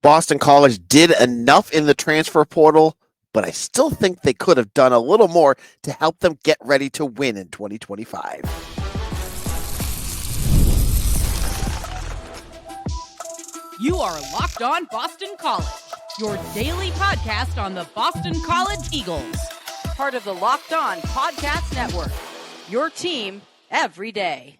Boston College did enough in the transfer portal, but I still think they could have done a little more to help them get ready to win in 2025. You are Locked On Boston College, your daily podcast on the Boston College Eagles. Part of the Locked On Podcast Network, your team every day.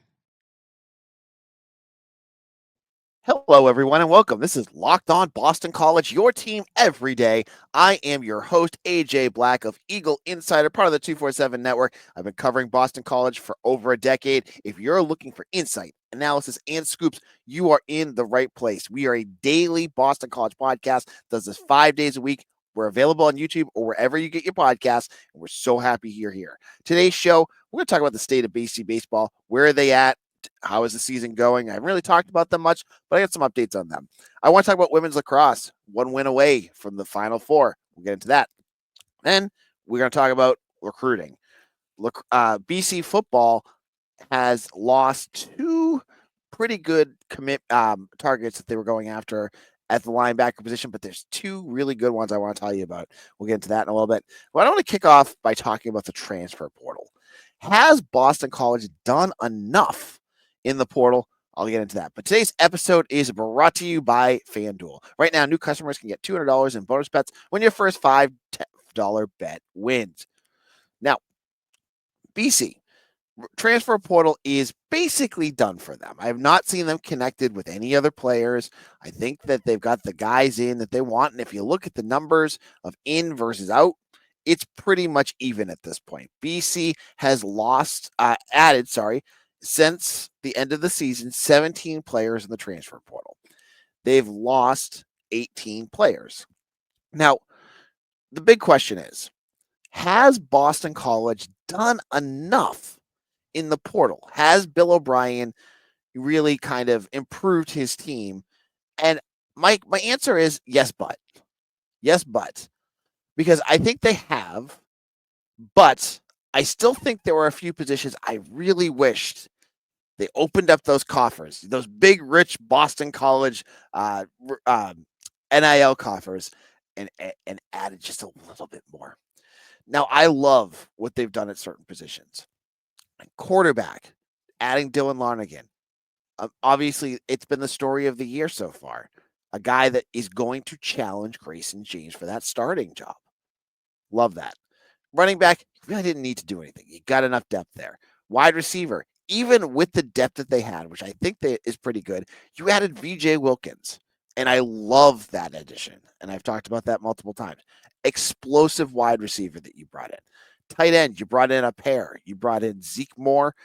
Hello, everyone, and welcome. This is Locked On Boston College, your team every day. I am your host, AJ Black of Eagle Insider, part of the 247 Network. I've been covering Boston College for over a decade. If you're looking for insight, analysis, and scoops, you are in the right place. We are a daily Boston College podcast, does this 5 days a week. We're available on YouTube or wherever you get your podcasts, and we're so happy you're here. Today's show, we're going to talk about the state of BC baseball. Where are they at? How is the season going? I haven't really talked about them much, but I got some updates on them. I want to talk about women's lacrosse, one win away from the Final Four. We'll get into that. Then we're going to talk about recruiting. BC football has lost two pretty good targets that they were going after at the linebacker position, but there's two really good ones I want to tell you about. We'll get into that in a little bit. But I want to kick off by talking about the transfer portal. Has Boston College done enough in the portal? I'll get into that. But today's episode is brought to you by FanDuel. Right now, new customers can get $200 in bonus bets when your first $5 bet wins. Now, BC transfer portal is basically done for them. I have not seen them connected with any other players. I think that they've got the guys in that they want. And if you look at the numbers of in versus out, it's pretty much even at this point. BC has added, since the end of the season, 17 players in the transfer portal. They've lost 18 players. Now, the big question is, has Boston College done enough in the portal? Has Bill O'Brien really kind of improved his team? And my answer is yes, but. Yes, but. Because I think they have, but I still think there were a few positions I really wished they opened up those coffers, those big, rich Boston College NIL coffers, and added just a little bit more. Now, I love what they've done at certain positions. Quarterback, adding Dylan Larnagin. Obviously, it's been the story of the year so far. A guy that is going to challenge Grayson James for that starting job. Love that. Running back, you really didn't need to do anything. You got enough depth there. Wide receiver, even with the depth that they had, which I think is pretty good, you added VJ Wilkins. And I love that addition. And I've talked about that multiple times. Explosive wide receiver that you brought in. Tight end, you brought in a pair. You brought in Zeke Moore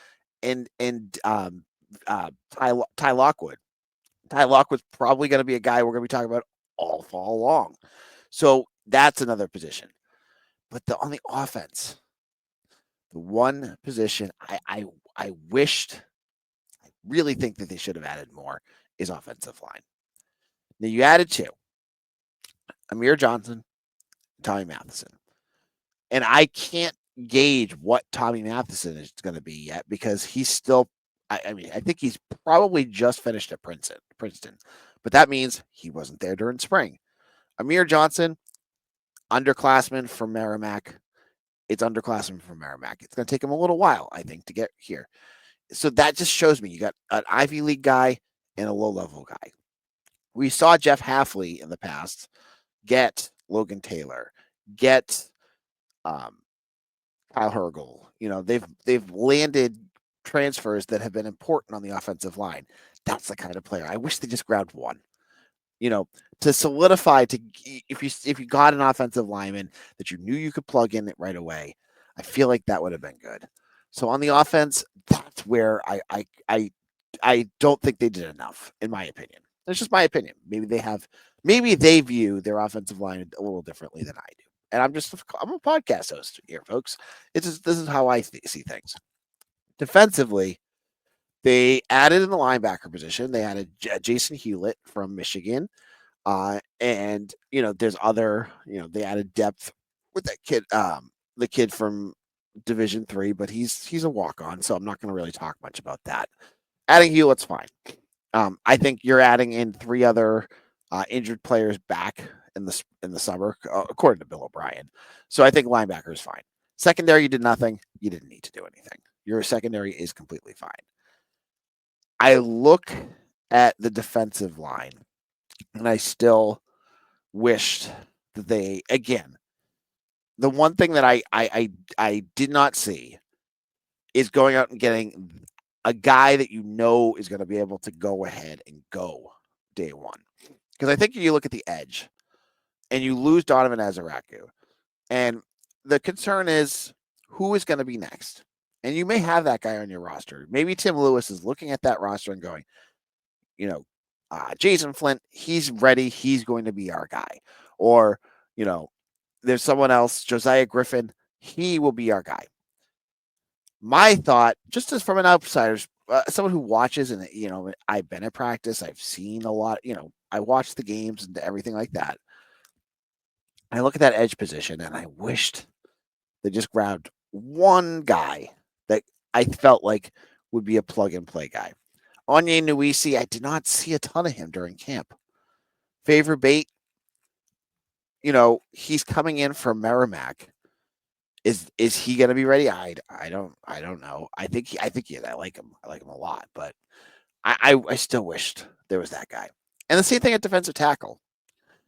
and Ty Lockwood. Ty Lockwood's probably going to be a guy we're going to be talking about all fall long. So that's another position. But on the offense, the one position I wished, I really think that they should have added more is offensive line. Now you added two, Amir Johnson, Tommy Matheson. And I can't gauge what Tommy Matheson is going to be yet because he's still, I think he's probably just finished at Princeton. But that means he wasn't there during spring. Amir Johnson, underclassman from Merrimack. It's underclassman from Merrimack. It's going to take him a little while, I think, to get here. So that just shows me you got an Ivy League guy and a low-level guy. We saw Jeff Halfley in the past get Logan Taylor, get Kyle Hergel. You know, they've landed transfers that have been important on the offensive line. That's the kind of player. I wish they just grabbed one. You know, to solidify, if you got an offensive lineman that you knew you could plug in it right away, I feel like that would have been good. So on the offense, that's where I don't think they did enough, in my opinion. That's just my opinion. Maybe they view their offensive line a little differently than I do. And I'm a podcast host here, folks. This is how I see things. Defensively, they added in the linebacker position. They added Jason Hewlett from Michigan. And, you know, there's other, you know, they added depth with that kid, the kid from Division III, but he's a walk-on, so I'm not going to really talk much about that. Adding Hewlett's fine. I think you're adding in three other injured players back in the summer, according to Bill O'Brien. So I think linebacker is fine. Secondary, you did nothing. You didn't need to do anything. Your secondary is completely fine. I look at the defensive line, and I still wished that they again. The one thing that I did not see is going out and getting a guy that you know is going to be able to go ahead and go day one. Because I think you look at the edge and you lose Donovan Azaraku. And the concern is who is going to be next? And you may have that guy on your roster. Maybe Tim Lewis is looking at that roster and going, Jason Flint, he's ready. He's going to be our guy. Or, there's someone else, Josiah Griffin, he will be our guy. My thought, just as from an outsider's, someone who watches and, I've been at practice, I've seen a lot, I watch the games and everything like that. I look at that edge position and I wished they just grabbed one guy that I felt like would be a plug and play guy. Onye Nuisi, I did not see a ton of him during camp. Favor Bate, he's coming in from Merrimack. Is he going to be ready? I don't know. I think I like him. I like him a lot, but I still wished there was that guy. And the same thing at defensive tackle.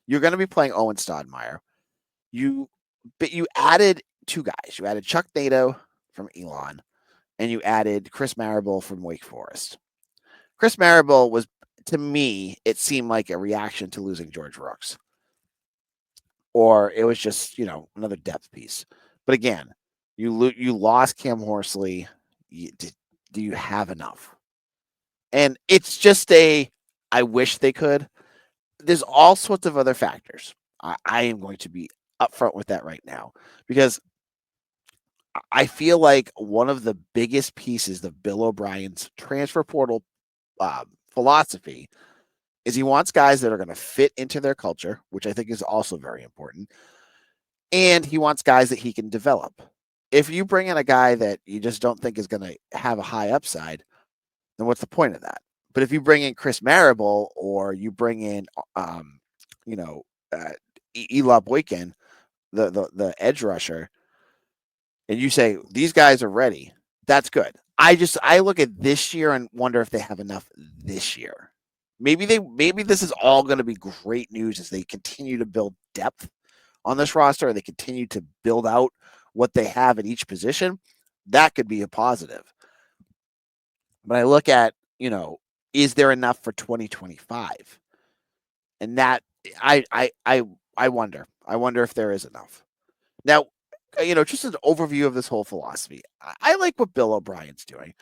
You're going to be playing Owen Stodmeyer. You added two guys. You added Chuck Nato from Elon, and you added Chris Marable from Wake Forest. Chris Marable was, to me, it seemed like a reaction to losing George Rooks. Or it was just, another depth piece. But again, you lost Cam Horsley. Do you have enough? And it's just I wish they could. There's all sorts of other factors. I am going to be upfront with that right now because I feel like one of the biggest pieces of Bill O'Brien's transfer portal philosophy is he wants guys that are going to fit into their culture, which I think is also very important. And he wants guys that he can develop. If you bring in a guy that you just don't think is going to have a high upside, then what's the point of that? But if you bring in Chris Marable or you bring in, Eli Boykin, the edge rusher, and you say these guys are ready, that's good. I look at this year and wonder if they have enough this year. Maybe this is all going to be great news as they continue to build depth on this roster and they continue to build out what they have at each position. That could be a positive. But I look at, is there enough for 2025? And that I wonder. I wonder if there is enough. Now, just an overview of this whole philosophy. I like what Bill O'Brien's doing.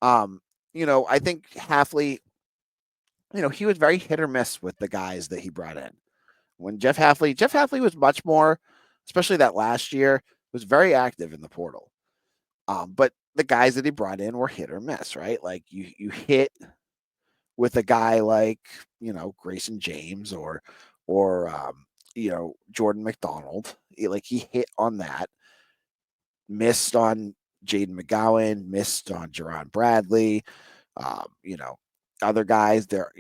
I think Hafley, he was very hit or miss with the guys that he brought in. When Jeff Hafley was much more, especially that last year, was very active in the portal. But the guys that he brought in were hit or miss, right? Like you hit with a guy like, Grayson James or Jordan McDonald. Like he hit on that, missed on Jaydn McGowan, missed on Jerron Bradley. Other guys there,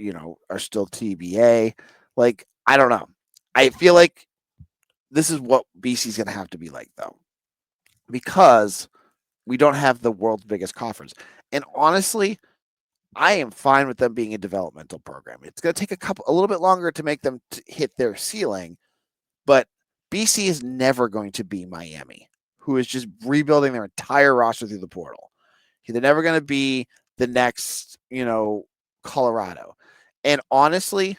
are still TBA. Like, I don't know. I feel like this is what BC's going to have to be like, though, because we don't have the world's biggest coffers. And honestly, I am fine with them being a developmental program. It's going to take a little bit longer to make them hit their ceiling, but BC is never going to be Miami, who is just rebuilding their entire roster through the portal. They're never going to be the next, Colorado. And honestly,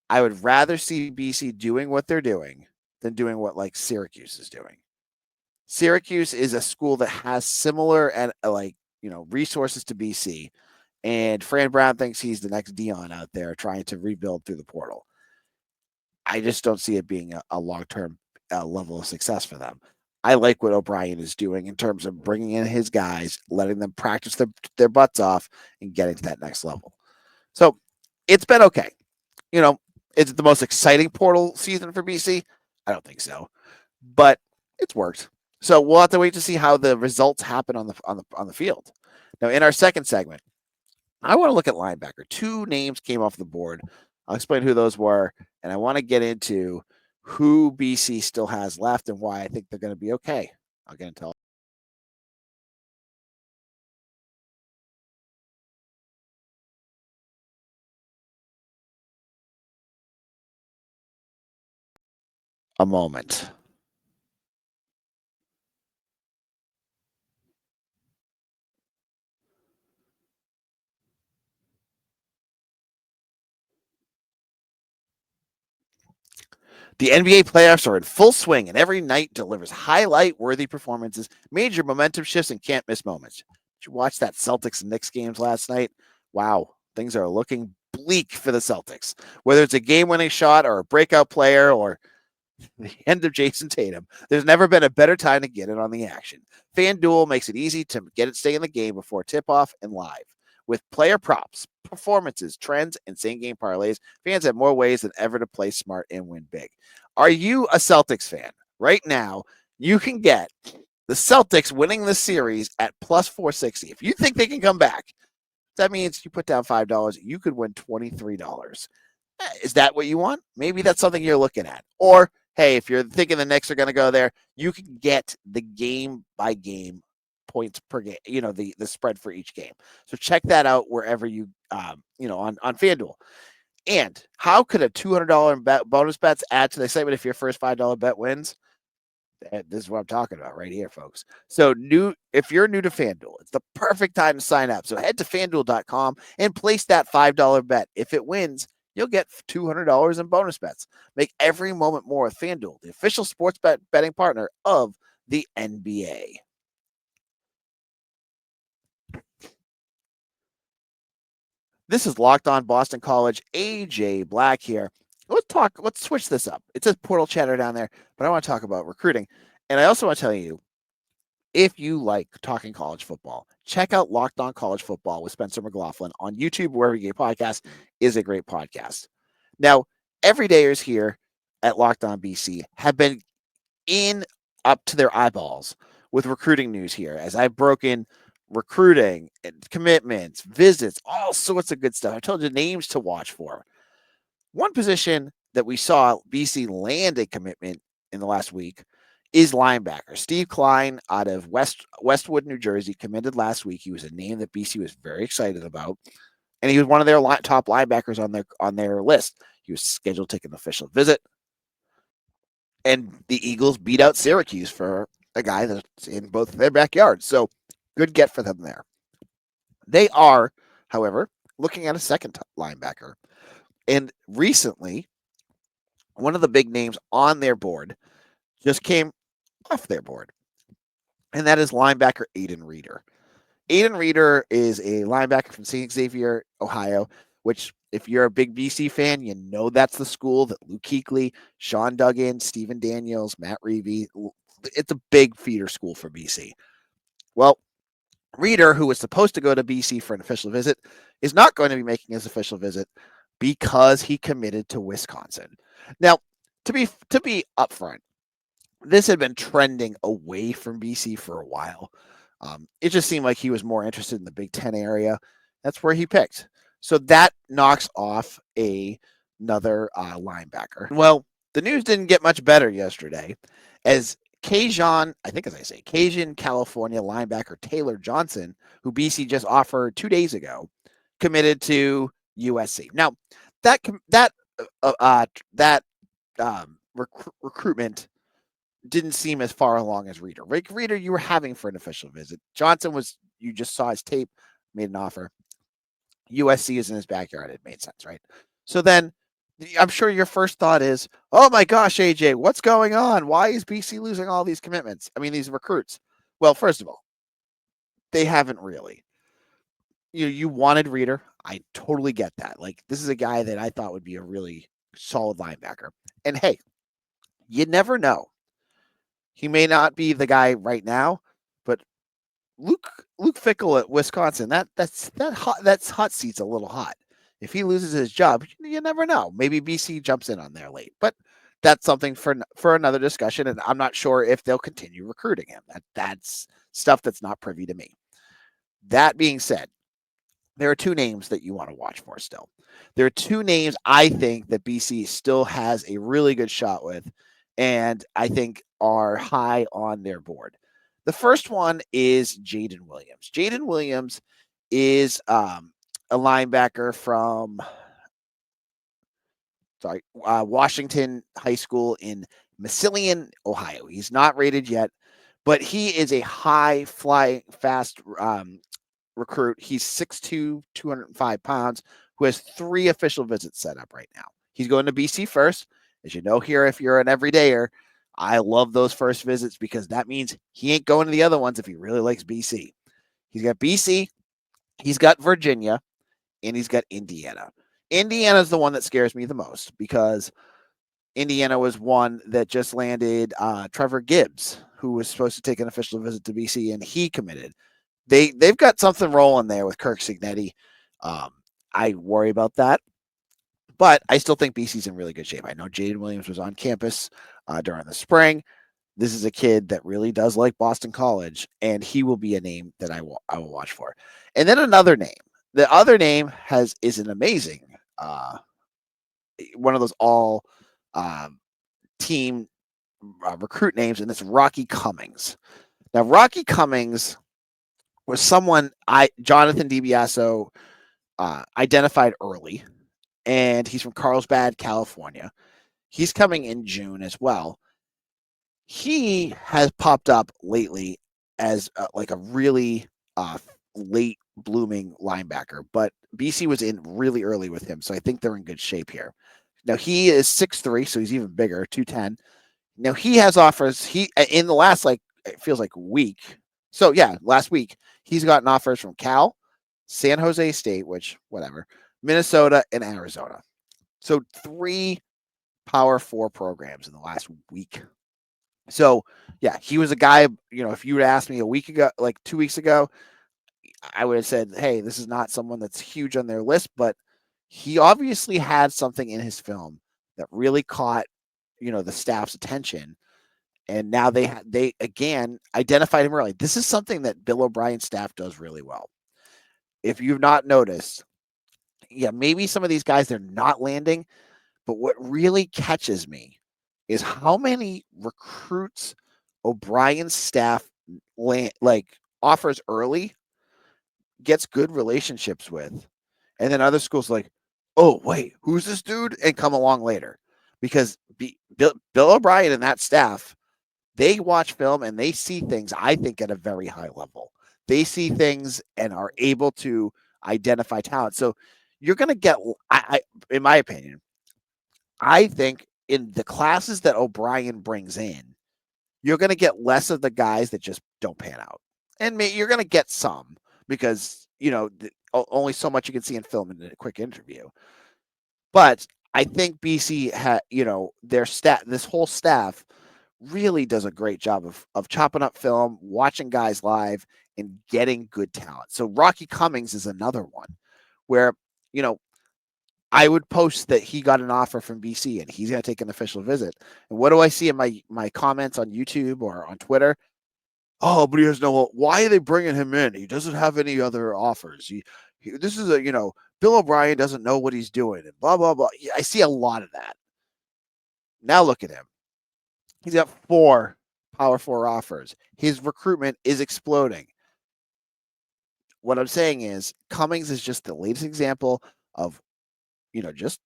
I would rather see BC doing what they're doing than doing what like Syracuse is doing. Syracuse is a school that has similar and resources to BC. And Fran Brown thinks he's the next Dion out there trying to rebuild through the portal. I just don't see it being a long-term level of success for them. I like what O'Brien is doing in terms of bringing in his guys, letting them practice their butts off, and getting to that next level. So it's been okay. Is it the most exciting portal season for BC? I don't think so, but it's worked. So we'll have to wait to see how the results happen on the field. Now, in our second segment, I want to look at linebacker. Two names came off the board I'll explain who those were, and I want to get into who BC still has left and why I think they're going to be okay. I'll get into a moment. The NBA playoffs are in full swing, and every night delivers highlight-worthy performances, major momentum shifts, and can't-miss moments. Did you watch that Celtics and Knicks games last night? Wow, things are looking bleak for the Celtics. Whether it's a game-winning shot or a breakout player or the end of Jason Tatum, there's never been a better time to get in on the action. FanDuel makes it easy to get it stay in the game before tip-off and live. With player props, performances, trends, and same-game parlays, fans have more ways than ever to play smart and win big. Are you a Celtics fan? Right now, you can get the Celtics winning the series at plus 460. If you think they can come back, that means you put down $5, you could win $23. Is that what you want? Maybe that's something you're looking at. Or, hey, if you're thinking the Knicks are going to go there, you can get the game by game points per game, the spread for each game. So check that out wherever you, on FanDuel. And how could a $200 bonus bets add to the excitement if your first $5 bet wins? This is what I'm talking about right here, folks. So if you're new to FanDuel, it's the perfect time to sign up. So head to FanDuel.com and place that $5 bet. If it wins, you'll get $200 in bonus bets. Make every moment more with FanDuel, the official sports betting partner of the NBA. This is Locked On Boston College. AJ Black here. Let's switch this up. It says Portal Chatter down there, but I want to talk about recruiting. And I also want to tell you, if you like talking college football, check out Locked On College Football with Spencer McLaughlin on YouTube, wherever you get podcasts, is a great podcast. Now, everydayers here at Locked On BC have been in up to their eyeballs with recruiting news here, as I've broken recruiting and commitments, visits, all sorts of good stuff. I told you names to watch for. One position that we saw BC land a commitment in the last week is linebacker. Steve Klein out of Westwood, New Jersey, committed last week. He was a name that BC was very excited about, and he was one of their top linebackers on their list. He was scheduled to take an official visit, and the Eagles beat out Syracuse for a guy that's in both their backyards. So good get for them there. They are, however, looking at a second linebacker. And recently, one of the big names on their board just came off their board, and that is linebacker Jaydn Reeder. Jaydn Reeder is a linebacker from St. Xavier, Ohio, which, if you're a big BC fan, you know that's the school that Luke Kuechly, Sean Duggan, Stephen Daniels, Matt Reevy, it's a big feeder school for BC. Well, Reeder, who was supposed to go to BC for an official visit, is not going to be making his official visit because he committed to Wisconsin. Now, to be upfront, this had been trending away from BC for a while. It just seemed like he was more interested in the Big Ten area. That's where he picked. So that knocks off another linebacker. Well, the news didn't get much better yesterday, as Cajun, California linebacker Taylor Johnson, who BC just offered 2 days ago, committed to USC. Now, that recruitment didn't seem as far along as Reeder. Reeder, you were having for an official visit. Johnson you just saw his tape, made an offer. USC is in his backyard. It made sense, right? So then I'm sure your first thought is, oh my gosh, AJ, what's going on? Why is BC losing all these commitments? I mean, these recruits. Well, first of all, they haven't really. You wanted Reeder. I totally get that. Like, this is a guy that I thought would be a really solid linebacker. And hey, you never know. He may not be the guy right now, but Luke Fickell at Wisconsin, that's hot seat's a little hot. If he loses his job, you never know. Maybe BC jumps in on there late, but that's something for another discussion. And I'm not sure if they'll continue recruiting him. That's stuff that's not privy to me. That being said, there are two names that you want to watch for still. There are two names I think that BC still has a really good shot with, and I think are high on their board. The first one is Jaydn Williams. Jaydn Williams is a linebacker from Washington High School in Massillon, Ohio. He's not rated yet, but he is a high flying, fast recruit. He's 6'2", 205 pounds, who has 3 official visits set up right now. He's going to BC first. As you know here, if you're an everydayer, I love those first visits because that means he ain't going to the other ones if he really likes BC. He's got BC, he's got Virginia, and he's got Indiana. Indiana's the one that scares me the most because Indiana was one that just landed Trevor Gibbs, who was supposed to take an official visit to BC, and he committed. They've got something rolling there with Kirk Cignetti. I worry about that, but I still think BC's in really good shape. I know Jaydn Williams was on campus during the spring. This is a kid that really does like Boston College, and he will be a name that I will watch for. And then another name. The other name is an amazing one of those all team recruit names, and it's Rocky Cummings. Now, Rocky Cummings was someone Jonathan DiBiaso identified early, and he's from Carlsbad, California. He's coming in June as well. He has popped up lately as like a really late blooming linebacker, but BC was in really early with him, so I think they're in good shape here. Now he is 6'3", so he's even bigger, 210. Now he has offers. He in the last it feels like a week. So yeah, last week he's gotten offers from Cal, San Jose State, which whatever, Minnesota, and Arizona. So 3 Power 4 programs in the last week. So yeah, he was a guy. If you would ask me a week ago, like 2 weeks ago, I would have said, "Hey, this is not someone that's huge on their list," but he obviously had something in his film that really caught the staff's attention, and now they again identified him early. This is something that Bill O'Brien's staff does really well. If you've not noticed, yeah, maybe some of these guys they're not landing, but what really catches me is how many recruits O'Brien's staff offers early, gets good relationships with, and then other schools oh wait, who's this dude, and come along later, because Bill O'Brien and that staff, they watch film and they see things, I think, at a very high level. They see things and are able to identify talent. So you're going to get, in my opinion, I think in the classes that O'Brien brings in, you're going to get less of the guys that just don't pan out. And you're going to get some because, only so much you can see in film in a quick interview. But I think BC their this whole staff really does a great job of chopping up film, watching guys live, and getting good talent. So Rocky Cummings is another one where, I would post that he got an offer from BC and he's going to take an official visit. And what do I see in my comments on YouTube or on Twitter? Oh, but he has no. Why are they bringing him in? He doesn't have any other offers. This is Bill O'Brien doesn't know what he's doing and blah blah blah. I see a lot of that. Now look at him. He's got 4 Power 4 offers. His recruitment is exploding. What I'm saying is Cummings is just the latest example of,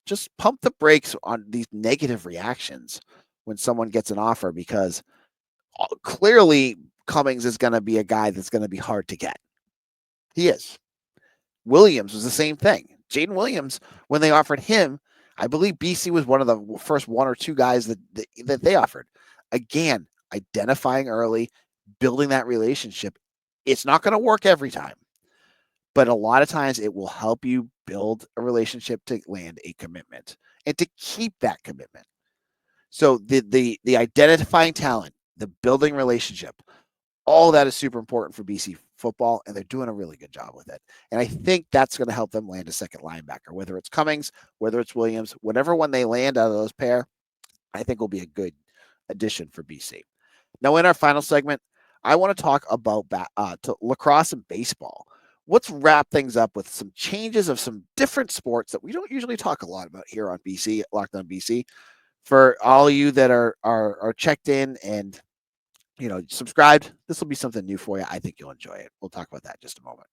just pump the brakes on these negative reactions when someone gets an offer, because clearly Cummings is going to be a guy that's going to be hard to get. He is. Williams was the same thing. Jaydn Williams, when they offered him, I believe BC was one of the first 1 or 2 guys that they offered. Again, identifying early, building that relationship. It's not going to work every time, but a lot of times it will help you build a relationship to land a commitment and to keep that commitment. So the identifying talent, the building relationship, all that is super important for BC football, and they're doing a really good job with it. And I think that's going to help them land a second linebacker, whether it's Cummings, whether it's Williams, whatever one they land out of those pair, I think will be a good addition for BC. Now, in our final segment, I want to talk about lacrosse and baseball. let's wrap things up with some changes of some different sports that we don't usually talk a lot about here on BC, Locked on BC. For all of you that are checked in and subscribed, this will be something new for you. I think you'll enjoy it. We'll talk about that in just a moment.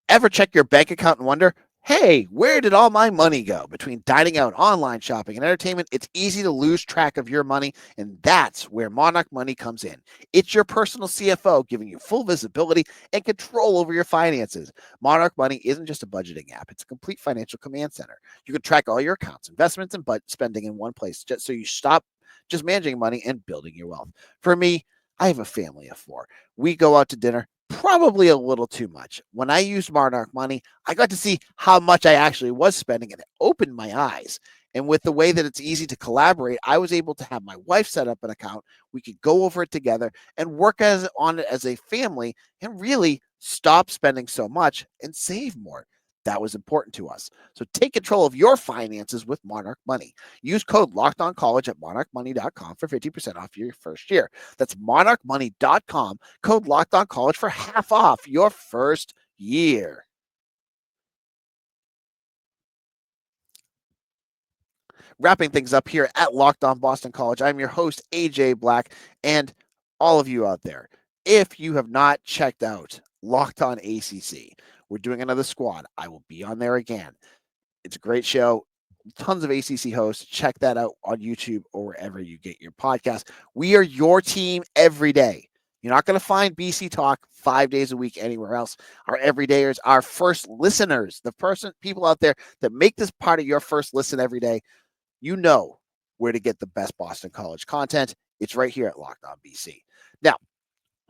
Ever check your bank account and wonder, hey, where did all my money go? Between dining out, online shopping, and entertainment, it's easy to lose track of your money, and that's where Monarch Money comes in. It's your personal CFO giving you full visibility and control over your finances. Monarch Money isn't just a budgeting app, it's a complete financial command center. You can track all your accounts, investments, and spending in one place just so you stop just managing money and building your wealth. For me, I have a family of 4. We go out to dinner probably a little too much. When I used Monarch Money, I got to see how much I actually was spending, and it opened my eyes. And with the way that it's easy to collaborate, I was able to have my wife set up an account. We could go over it together and work on it as a family and really stop spending so much and save more. That was important to us. So take control of your finances with Monarch Money. Use code LOCKEDONCollege at monarchmoney.com for 50% off your first year. That's monarchmoney.com, code LOCKEDONCollege for half off your first year. Wrapping things up here at Locked On Boston College, I'm your host, AJ Black, and all of you out there, if you have not checked out Locked On ACC, we're doing another squad. I will be on there again. It's a great show. Tons of ACC hosts. Check that out on YouTube or wherever you get your podcast. We are your team every day. You're not going to find BC Talk 5 days a week anywhere else. Our everydayers, our first listeners, people out there that make this part of your first listen every day, you know where to get the best Boston College content. It's right here at Locked On BC. Now,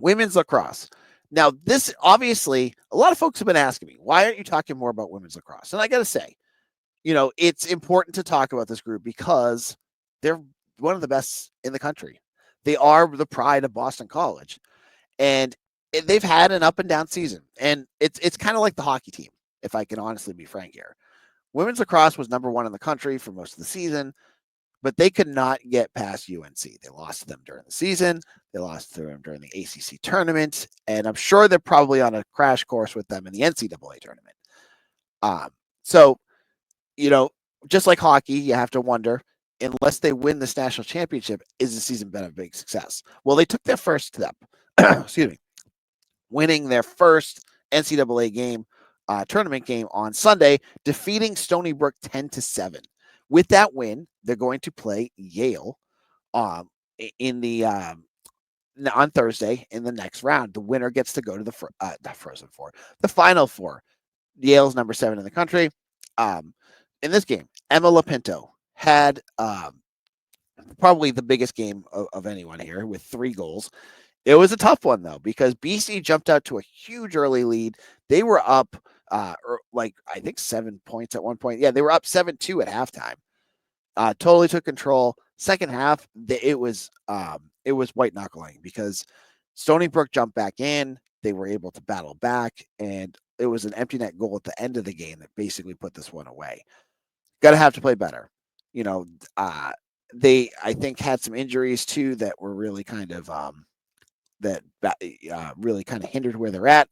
women's lacrosse. Now, this obviously, a lot of folks have been asking me, why aren't you talking more about women's lacrosse? And I got to say, it's important to talk about this group because they're one of the best in the country. They are the pride of Boston College, and they've had an up and down season. And it's kind of like the hockey team, if I can honestly be frank here. Women's lacrosse was number 1 in the country for most of the season, but they could not get past UNC. They lost to them during the season. They lost to them during the ACC tournament, and I'm sure they're probably on a crash course with them in the NCAA tournament. So, just like hockey, you have to wonder, unless they win this national championship, is the season been a big success? Well, they took their first step, excuse me, winning their first NCAA game, tournament game on Sunday, defeating Stony Brook 10-7. With that win, they're going to play Yale in the on Thursday in the next round. The winner gets to go to the Frozen Four, the Final Four. Yale's number 7 in the country. In this game, Emma Lapinto had probably the biggest game of anyone here with 3 goals. It was a tough one, though, because BC jumped out to a huge early lead. They were up, I think 7 points at one point. Yeah, they were up 7-2 at halftime. Totally took control. Second half, it was white knuckling because Stony Brook jumped back in. They were able to battle back, and it was an empty net goal at the end of the game that basically put this one away. Got to have to play better. They, I think, had some injuries too that were really kind of really kind of hindered where they're at.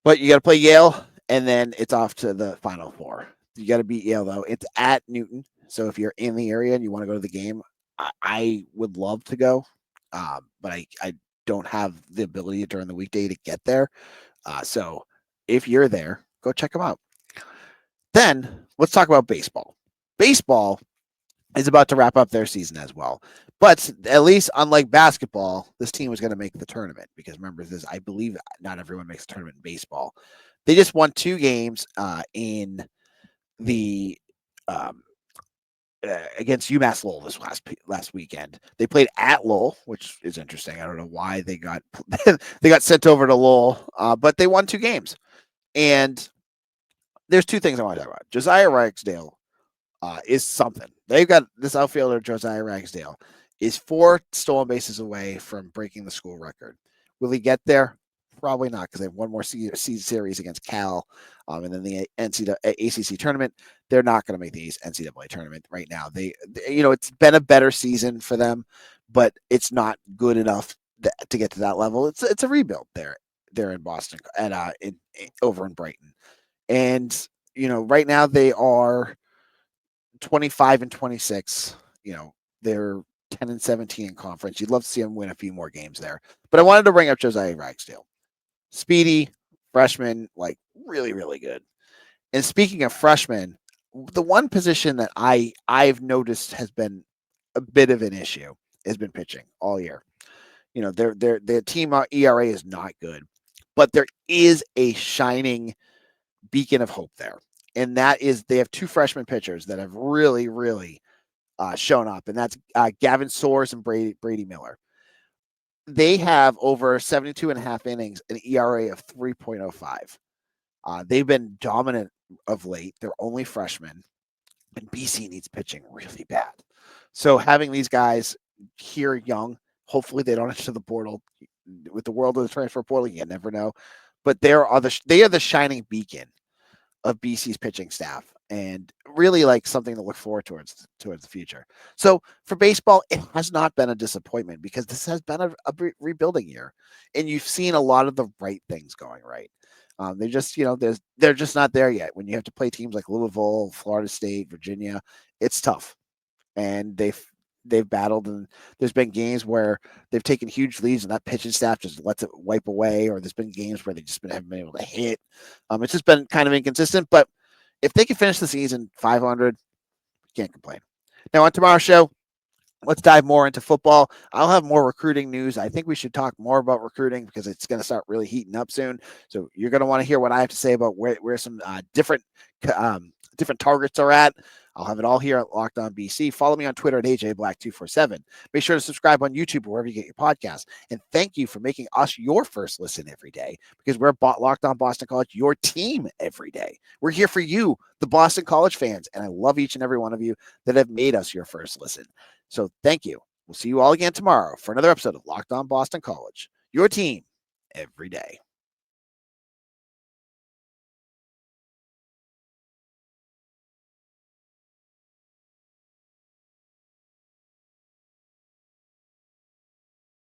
But you got to play Yale, and then it's off to the Final Four. You got to beat Yale, though. It's at Newton, so if you're in the area and you want to go to the game, I would love to go, but I don't have the ability during the weekday to get there. So if you're there, go check them out. Then let's talk about baseball. Baseball is about to wrap up their season as well. But at least, unlike basketball, this team was going to make the tournament because remember this, I believe not everyone makes a tournament in baseball. They just won 2 games in the against UMass Lowell this last weekend. They played at Lowell, which is interesting. I don't know why they got they got sent over to Lowell, but they won 2 games. And there's 2 things I want to talk about. Josiah Ragsdale is something. They've got this outfielder, Josiah Ragsdale, is 4 stolen bases away from breaking the school record. Will he get there? Probably not, because they have one more series against Cal, and then the ACC tournament. They're not going to make the NCAA tournament right now. They, it's been a better season for them, but it's not good enough to get to that level. It's a rebuild there in Boston and over in Brighton. And right now they are 25-26. They're 10-17 in conference. You'd love to see them win a few more games there. But I wanted to bring up Josiah Ragsdale. Speedy, freshman, like really, really good. And speaking of freshmen, the one position that I've noticed has been a bit of an issue has been pitching all year. Their team ERA is not good, but there is a shining beacon of hope there, and that is they have two freshman pitchers that have really, really shown up, and that's Gavin Soares and Brady Miller. They have over 72 and a half innings, an ERA of 3.05. They've been dominant of late. They're only freshmen, and BC needs pitching really bad. So having these guys here young, hopefully they don't enter the portal. With the world of the transfer portal, you never know. But they are the shining beacon of BC's pitching staff, and really like something to look forward towards the future. So for baseball, it has not been a disappointment because this has been a rebuilding year, and you've seen a lot of the right things going right. They just, they're just not there yet. When you have to play teams like Louisville, Florida State, Virginia, it's tough, and they've battled, and there's been games where they've taken huge leads and that pitching staff just lets it wipe away, or there's been games where they just haven't been able to hit. It's just been kind of inconsistent, but if they can finish the season 500, can't complain. Now on tomorrow's show, let's dive more into football. I'll have more recruiting news. I think we should talk more about recruiting because it's going to start really heating up soon. So you're going to want to hear what I have to say about where some different targets are at. I'll have it all here at Locked On BC. Follow me on Twitter at AJBlack247. Make sure to subscribe on YouTube or wherever you get your podcasts. And thank you for making us your first listen every day, because we're Locked On Boston College, your team every day. We're here for you, the Boston College fans, and I love each and every one of you that have made us your first listen. So thank you. We'll see you all again tomorrow for another episode of Locked On Boston College, your team every day.